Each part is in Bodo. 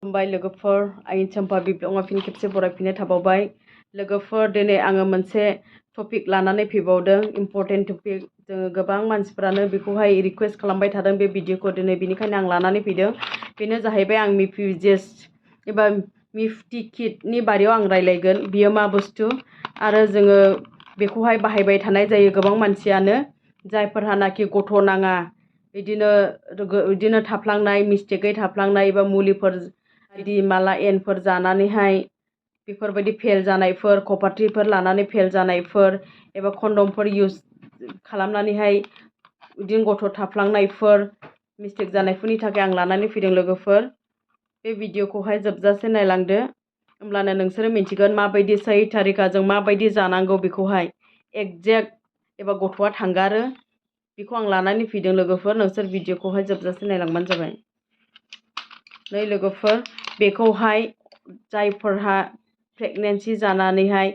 खुलुमबाय लोगोफोर आंनि चम्पा बिब्लङा फिन खेबसे बरायफिननाय थाबावबाय लोगोफोर दिनै आङो मोनसे टपिक लानानै फैबावदों इम्पर्टेन्ट टपिक जोङो गोबां मानसिफोरानो बेखौहाय रिक्वेस्ट खालामबाय थादों बे भिडिअखौ दिनै बेनिखायनो आं लानानै फैदों बेनो जाहैबाय आं मिफिजेस एबा मिफ्टि किटनि बारियाव आं रायलायगोन बियो मा बुस्थु आरो जोङो बेखौहाय बाहायबाय थानाय जायो गोबां मानसियानो जायफोरहानाखि गथ' नाङा बिदिनो थाफ्लांनाय मिस्टेकै थाफ्लांनाय एबा मुलिफोर बिदि माला एनफोर जानानैहाय बेफोरबायदि फेल जानायफोर कपारटिफोर लानानै फेल जानायफोर एबा कन्डमफोर इउज खालामनानैहाय बिदिनो गथ' थाफ्लांनायफोर मिस्टेक जानायफोरनि थाखाय आं लानानै फैदों लोगोफोर बे भिडिअखौहाय जोबजासे नायलांदो होमब्लानो नोंसोरो मिन्थिगोन माबायदि सही थारिखाजों माबायदि जानांगौ बेखौहाय एक्जेक्ट एबा गथ'आ थांगारो बेखौ आं लानानै फैदों लोगोफोर नोंसोर भिडिअखौहाय जोबजासे नायलांबानो जाबाय नै लोगोफोर बेखौहाय जायफोरहा प्रेगनेन्सि जानानैहाय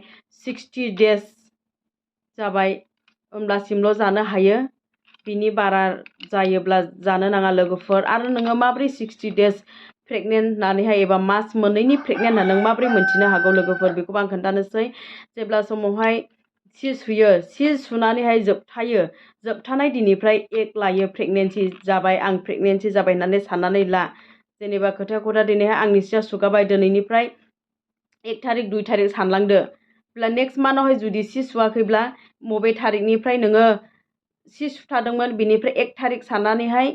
60 डेज जाबाय होमब्लासिमल' जानो हायो बिनि बारा जायोब्ला जानो नाङा लोगोफोर आरो नोङो माबोरै 60 डेज प्रेगनेन्ट होननानैहाय एबा मास मोननैनि प्रेगनेन्ट होननानै नों माबोरै मोनथिनो हागौ लोगोफोर बेखौबो आं खोन्थानोसै जेब्ला समावहाय सि सुयो सि सुनानैहाय जोबथानाय दिननिफ्राय एक लायो प्रेगनेन्सि जाबाय आं प्रेगनेन्सि जाबाय होननानै साननानै ला जेनेबा खोथा दिनैहाय आंनि सिया सुगाबाय दिनैनिफ्राय 1 थारिख 2 थारिख सानलांदो अब्ला नेक्स्ट मान्थआवहाय जुदि सि सुवाखैब्ला बबे थारिखनिफ्राय नोङो सि सुथादोंमोन बिनिफ्राय 1 थारिख साननानैहाय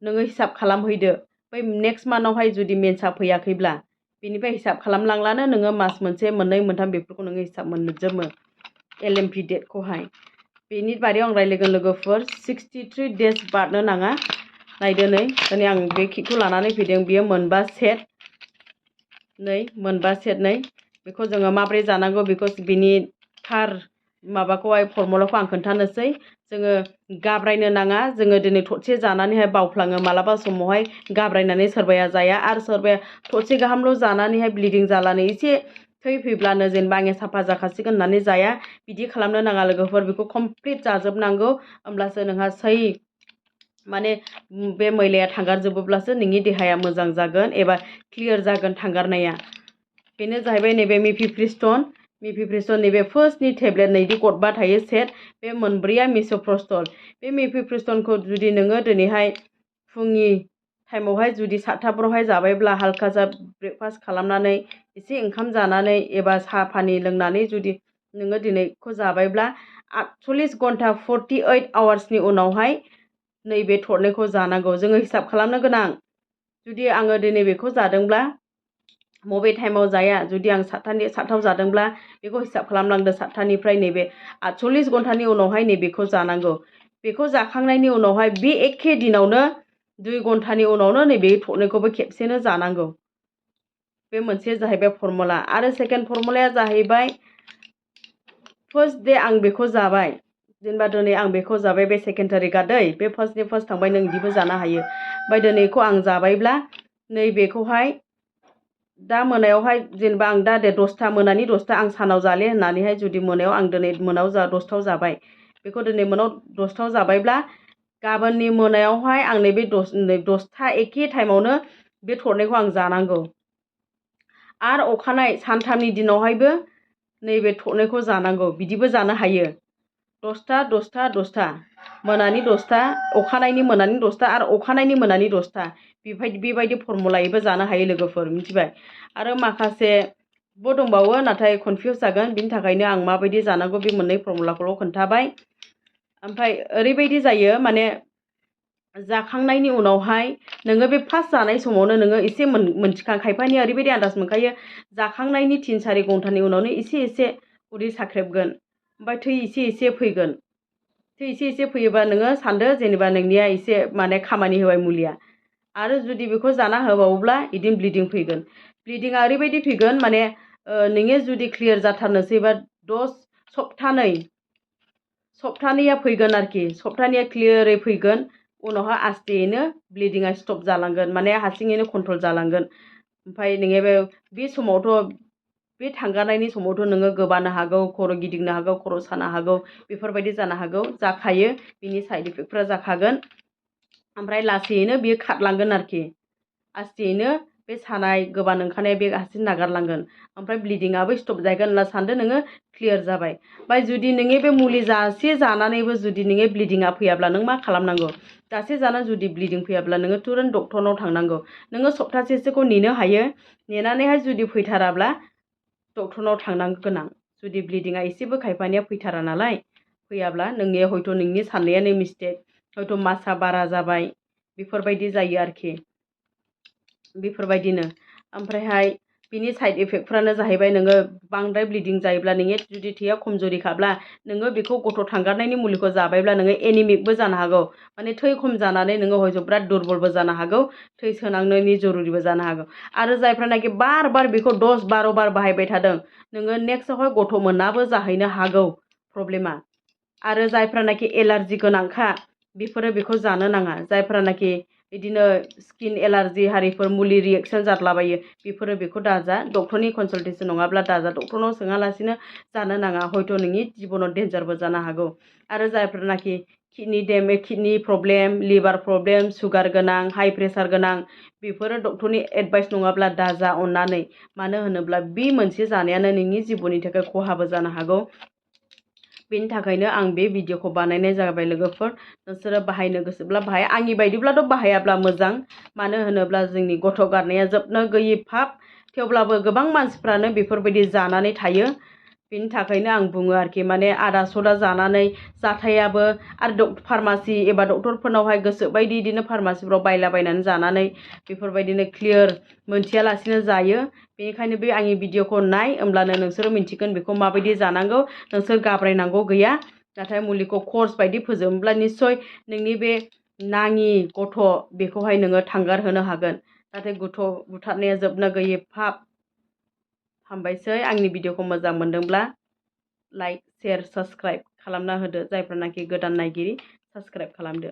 नोङो हिसाब खालामहैदो बै नेक्स्ट मान्थआवहाय जुदि मेन्सआ फैयाखैब्ला बिनिफ्राय हिसाब खालामलांलानो नोङो मास मोनसे मोननै मोनथाम बेफोरखौ नोङो हिसाब मोनजोबो LMP डेटखौहाय बेनि बारियाव आं रायलायगोन लोगोफोर 63 डेज बारनो नाङा नायदो नै आं बे किटखौ लानानै फैदों बियो मोनबा सेट नै बेखौ जोङो माबोरै जानांगौ बेखौ बिनि थार माबाखौहाय फर्मुलाखौ आं खोन्थानोसै जोङो गाब्रायनो नाङा जोङो दिनै थरसे जानानैहाय बावफ्लाङो मालाबा समावहाय गाब्रायनानै सोरबाया जाया आरो सोरबाया थरसे गाहामल' जानानैहाय ब्लिडिं जालानो एसे थै फैब्लानो जेनेबा आङो साफा जाखासिगोन होननानै जाया बिदि खालामनो नाङा लोगोफोर बेखौ कमप्लिट जाजोबनांगौ होमब्लासो नोंहा सही माने बे मैलाया थांगारजोबोब्लासो नोंनि देहाया मोजां जागोन एबा क्लियार जागोन थांगारनाया बेनो जाहैबाय नैबे मिफिप्रिस्टन नैबे फार्स्टनि टेब्लेट नैदि गदबा थायो सेट बे मोनब्रैया मिस'प्रस्टल बे मिफिप्रिस्टनखौ जुदि नोङो दिनैहाय फुंनि टाइमावहाय जुदि 7थाफोरावहाय जाबायब्ला हालखा जा ब्रेकफास्ट खालामनानै एसे ओंखाम जानानै एबा साहा पानि लोंनानै जुदि नोङो दिनैखौ जाबायब्ला 48 घन्टा 48 आवार्सनि उनावहाय नैबे थरनैखौ जानांगौ जोङो हिसाब खालामनो गोनां जुदि आङो दिनै बेखौ जादोंब्ला बबे टाइमाव जाया जुदि आं 7थायाव जादोंब्ला बेखौ हिसाब खालामलांदो 7थानिफ्राय नैबे 48 घन्टानि उनावहाय नैबेखौ जानांगौ बेखौ जाखांनायनि उनावहाय बे एखे दिनावनो 2 घन्टानि उनावनो नैबे थरनैखौबो खेबसेनो जानांगौ बे मोनसे जाहैबाय फर्मुला आरो सेकेन्ड फर्मुलाया जाहैबाय फार्स्ट दे आं बेखौ जाबाय जेनेबा दिनै आं बेखौ जाबाय बे सेकेन्ड थारिखआ दै बे फार्स्ट थांबाय नों बिदिबो जानो हायो ओमफ्राय दिनैखौ आं जाबायब्ला नैबेखौहाय दा मोनायावहाय जेनेबा आं दा 10था मोनानि 10था आं सानाव जाले होननानैहाय जुदि मोनायाव आं दिनै मोनायाव 10थायाव जाबाय बेखौ दिनै मोनायाव 10थायाव जाबायब्ला गाबोननि मोनायावहाय आं नैबे 10था एखे टाइमावनो बे थरनैखौ आं जानांगौ आरो अखानायै सानथामनि दिनावहायबो नैबे थरनैखौ जानांगौ बिदिबो जानो हायो 10था मोनानि 10था अखानायनि मोनानि 10था आरो अखानायनि मोनानि 10था बेबायदि फर्मुलायैबो जानो हायो लोगोफोर मिथिबाय आरो माखासेबो दंबावो नाथाय कनफिउस जागोन बिनि थाखायनो आं माबायदि जानांगौ बे मोननै फर्मुलाखौल' खोन्थाबाय ओमफ्राय ओरैबायदि जायो माने जाखांनायनि उनावहाय नोङो बे फार्स्ट जानाय समावनो नोङो एसे खायफानिया ओरैबायदि आन्दाज मोनखायो जाखांनायनि 3-4 घन्टानि उनावनो एसे उदै साख्रेबगोन ओमफ्राय थै एसे फैगोन थै एसे फैयोबा नोङो सानदो जेनेबा नोंनिया एसे माने खामानि होबाय मुलिया आरो जुदि बेखौ जाना होबावोब्ला बिदिनो ब्लिडिं फैगोन ब्लिडिंआ ओरैबायदि फैगोन माने नोङो जुदि क्लियार जाथारनोसैबा 10 सप्तानैया फैगोन आरोखि सप्तानैया क्लियारै फैगोन उनावहाय आस्तेयैनो ब्लिडिंआ स्टप जालांगोन माने हारसिङैनो कन्ट्रल जालांगोन ओमफ्राय नोङो बे समावथ' बे थांगारनायनि समावथ' नोङो गोबानो हागौ खर' गिदिंनो हागौ खर' सानो हागौ बेफोरबायदि जानो हागौ जाखायो बिनि साइड इफेक्टफ्रा जाखागोन ओमफ्राय लासैयैनो बियो खारलांगोन आरोखि आस्तेयैनो बे सानाय गोबान ओंखारनाया बे हारसिं नागारलांगोन ओमफ्राय ब्लिडिंआबो स्टप जागोन होनना सानदो नोङो क्लियार जाबाय। ओमफ्राय जुदि नोंनि बे मुलि जासे जानानैबो जुदि नोंनि ब्लिडिंआ फैयाब्ला नों मा खालामनांगौ? जासे जाना जुदि ब्लिडिं फैयाब्ला नोङो तुरन्त डक्टरनाव थांनांगौ। नोङो सप्तासेसोखौ नेनो हायो, नेनानैहाय जुदि फैथाराब्ला डक्टरनाव थांनांगौ गोनां। जुदि ब्लिडिंआ एसेबो खायफानिया फैथारा नालाय, फैयाब्ला नोंनिया हयथ' नोंनि साननायानो मिस्टेक, हयथ' मासआ बारा जाबाय, बेफोरबायदि जायो आरोखि। बेफोरबायदिनो ओमफ्रायहाय बिनि साइड इफेक्टफ्रानो जाहैबाय नोङो बांद्राय ब्लिडिं जायोब्ला नोंनि जुदि थैया खमजुरिखाब्ला नोङो बेखौ गथ' थांगारनायनि मुलिखौ जाबायब्ला नोङो एनिमिकबो जानो हागौ। माने थै खम जानानै नोङो हयथ' बिराद दुरबलबो जानो हागौ, थै सोनांनायनि जरुरिबो जानो हागौ। आरो जायफ्रानाखि बार बार बेखौ 10-12 बार बाहायबाय थादों, नोङो नेक्स्टआवहाय गथ' मोनाबो जाहैनो हागौ प्रब्लेमा। आरो जायफ्रानाखि एलार्जि गोनांखा बेफोरो बेखौ जानो नाङा। जायफ्रानाखि बिदिनो स्किन एलार्जि हारिफोर मुलि रिएक्सन जादलाबायो बेफोरो बेखौ दाजा, डक्टरनि कनसालटेसन नङाब्ला दाजा, डक्टरनाव सोङालासिनो जानो नाङा, हयथ' नोंनि जिबनाव डेन्जारबो जानो हागौ। आरो जायफ्रानाखि किडनि प्रब्लेम, लिभार प्रब्लेम, सुगार गोनां, हाइ प्रेसार गोनां बेफोरो डक्टरनि एडभाइस नङाब्ला दाजा अननानै। मानो होनोब्ला बे मोनसे जानायानो नोंनि जिबननि थाखाय खहाबो जानो हागौ। बेनि थाखायनो आं बे भिडिअखौ बानायनाय जाबाय लोगोफोर। नोंसोरो बाहायनो गोसोब्ला बाहाय, आंनि बायदिब्लाथ' बाहायाब्ला मोजां। मानो होनोब्ला जोंनि गथ' गारनाया जोबनो गैयै फाब, थेवब्लाबो गोबां मानसिफ्रानो बेफोरबायदि जानानै थायो। बेनि थाखायनो आं बुङो आरोखि, माने आदा सदा जानानै जाथायाबो आरो फार्मासि एबा डक्टरफोरनावहाय गोसोबायदि बिदिनो फार्मासिफ्राव बायलाबायनानै जानानै बेफोरबायदिनो क्लियार मोनथियालासिनो जायो। बेनिखायनो बे आंनि भिडिअखौ नाय, होमब्लानो नोंसोरो मिन्थिगोन बेखौ माबायदि जानांगौ। नोंसोर गाब्रायनांगौ गैया। नाथाय मुलिखौ कर्स बायदि फोजोबोब्ला निस्सय नोंनि बे नाङि गथ' बेखौहाय नोङो थांगारहोनो हागोन। नाथाय गथ' बुथारनाया जोबनो गैयै फाब। हामबायसै। आंनि भिडिअखौ मोजां मोनदोंब्ला लाइक, शेयार, साबस्क्राइब खालामना होदो। जायफ्रानाखि गोदान नायगिरि साबस्क्राइब खालामदो।